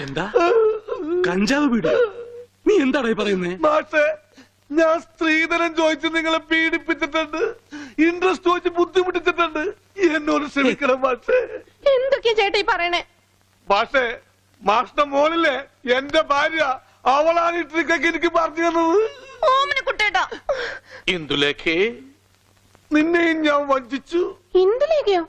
എന്താ കഞ്ചാവ് പീടിയോ? നീ എന്താടാ പറയുന്നേ? മാഷേ, ഞാൻ സ്ത്രീധനം ചോദിച്ച് നിങ്ങളെ പീഡിപ്പിച്ചിട്ടുണ്ട്, ഇൻട്രസ്റ്റ് ചോദിച്ച് ബുദ്ധിമുട്ടിച്ചിട്ടുണ്ട്. എന്നോട് ക്ഷമിക്കണം മാഷേ. എന്തൊക്കെയാ ചേട്ടാ ഈ പറയണേ? മാഷേ, മാഷിന്റെ മോളിലെ എന്റെ ഭാര്യ, അവളാണ് ഈ ട്രിക്കൊക്കെ എനിക്ക് പറഞ്ഞു തന്നത്. ഓമന കുട്ടേട്ടാ. ഇന്ദുലേഖേ, നിന്നെയും ഞാൻ വഞ്ചിച്ചു. ഇന്ദുലേഖയോ?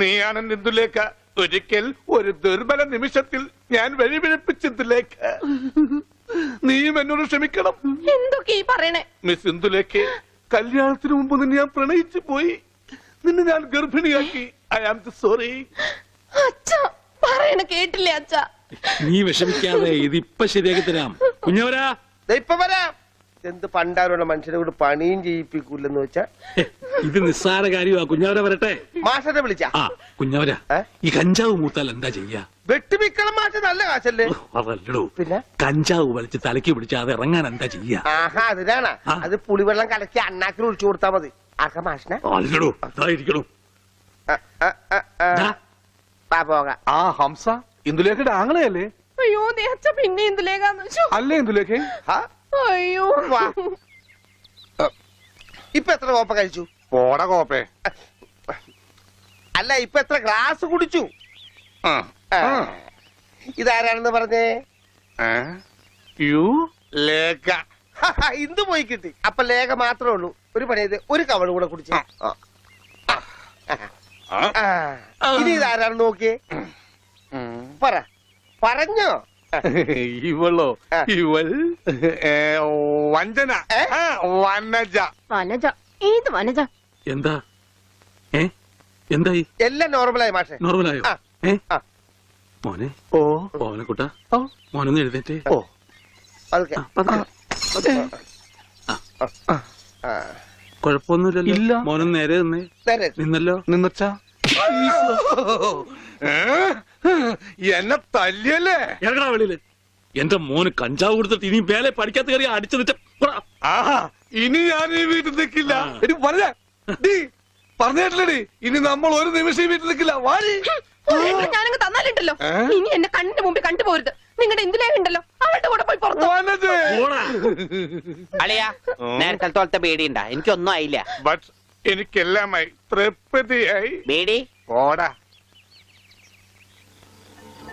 നീയാണ് ഇന്ദുലേഖ. ഒരിക്കൽ ഒരു ദുർബല നിമിഷത്തിൽ ഞാൻ വഴിപിഴപ്പിച്ചു ഇന്ദുലേഖ. നീയും എന്നോട് ക്ഷമിക്കണം. എന്തൊക്കെയാ ഈ പറയണേ? മിസ് ഇന്ദുലേഖേ, കല്യാണത്തിന് മുമ്പ് നിന്നെ ഞാൻ പ്രണയിച്ചു പോയി. നിന്നെ ഞാൻ ഗർഭിണിയാക്കി. I am sorry. അച്ഛാ പറയണ കേട്ടില്ലേ അച്ഛാ? നീ വിഷമിക്കാതെ, ഇതിപ്പൊ ശരിയാക്കി തരാം. കുഞ്ഞവരാ, ഇപ്പൊ വരാം. എന്ത് പണ്ടാരോടെ മനുഷ്യനെ കൂടെ പണിയും ചെയ്യിപ്പിക്കൂലെന്ന് വെച്ചാ ഇത് നിസ്സാര കാര്യമാ. കുഞ്ഞവര വരട്ടെ. മാഷനെ വിളിച്ച ആ കുഞ്ഞവര, ഈ കഞ്ചാവ് മൂത്താൽ എന്താ ചെയ്യാ? വെട്ടിമിക്കണം മാഷ, നല്ല കാശല്ലേ? അതല്ലടോ, പിന്നെ കഞ്ചാവ് വലിച്ച് തലയ്ക്ക് പിടിച്ചാ അത് ഇറങ്ങാൻ എന്താ ചെയ്യാ? ആഹാ, അതിനാണ്. അത് പുളിവെള്ളം കലക്കി അണ്ണാക്കിൽ ഒഴിച്ചു കൊടുത്താ മതി. ആർക്കാ മാഷിനെ? അല്ലടോ, അതായിരിക്കണോ. പോകാം. ആ ഹംസ ഇന്ദുലേഖയുടെ ആങ്ങളെയല്ലേ? അയ്യോ അച്ഛ, പിന്നെ ഇന്ദുലേഖാന്ന്. അല്ലേ ഇന്ദുലേഖേ? അയ്യോ, ഇപ്പൊ എത്ര കോപ്പ കഴിച്ചു? പോട കോപ്പേ. അല്ല, ഇപ്പൊ എത്ര ഗ്ലാസ് കുടിച്ചു? ഇതാരാണെന്ന് പറഞ്ഞേ? ലേഖ. ഇന്ദു പോയി കിട്ടി. അപ്പൊ ലേഖ മാത്രമേ ഉള്ളൂ. ഒരു പണി ചെയ്ത് ഒരു കവള് കൂടെ കുടിച്ചു. ഇനി ഇതാരാണെന്ന് നോക്കിയേ. പറഞ്ഞോ? ഇവളോ? ഇവൾ വഞ്ചന. വനജ. വനജ? ഏത് വനജ? എന്താ എന്തായി? എല്ലാം നോർമലായി മാഷെ. നോർമലായോ? മോനെ, ഓ മോനെക്കുട്ട, മോനൊന്ന് എഴുന്നേറ്റേ. ഓ കൊഴപ്പൊന്നുമില്ലല്ലോ? മോനൊന്ന് നേരെ നിന്നേ. നിന്നല്ലോ. നിന്നച്ചാ എന്നെ തല്ലിയല്ലേ? ഇറങ്ങടാ വെളിയില്. എന്റെ മോന് കഞ്ചാവ് കൊടുത്തിട്ട് ഇനി മേലെ പഠിക്കാത്ത കയറി അടിച്ചു നിറ്റ. ആഹാ, ഇനി ഞാൻ ഈ വീട്ടിൽ നിൽക്കില്ല. എടി പറഞ്ഞേട്ടില്ലടി, ഇനി നമ്മൾ ഒരു നിമിഷം ഈ വീട്ടിൽ നിൽക്കില്ല. വാടി. ഞാനങ്ങ് തന്നാലിട്ടല്ലോ. ഇനി എന്നെ കണ്ണിന്റെ മുമ്പിൽ കണ്ടുപോരുത്. നിങ്ങളുടെ ഇന്ദുലേഖ ഉണ്ടല്ലോ, അവളുടെ കൂടെ പോയി പുറത്തു. അളിയാ, നേരത്തെ തോളത്തെ പേടിയുണ്ടാ? എനിക്കൊന്നും ആയില്ല. എനിക്കെല്ലാമായി തൃപ്തിയായി. പേടി ഓടാ.